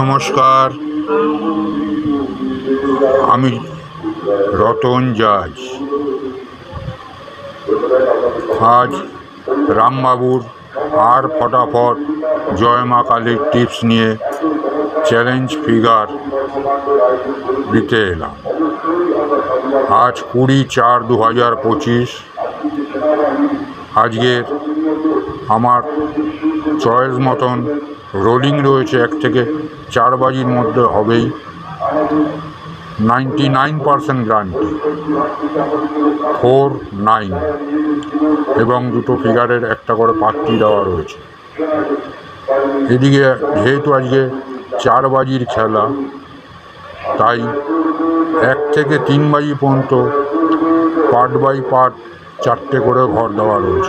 নমস্কার, আমি রতন জাজ। আজ রামবাবুর আর ফটাফট জয় মা কালীর টিপস নিয়ে চ্যালেঞ্জ ফিগার দিতে এলাম। আজ 20/4/2025। আজকের আমার চয়েস মতন রোলিং রয়েছে 1 থেকে 4 বাজির মধ্যে হবেই, 99% গ্যারান্টি, 4-9, এবং দুটো ফিগারের একটা করে পাত্তি দেওয়া রয়েছে। এদিকে যেহেতু আজকে 4 বাজির খেলা, তাই 1 থেকে 3 বাজি পর্যন্ত পার্ট বাই পার্ট 4টে করে ঘর দেওয়া রয়েছে।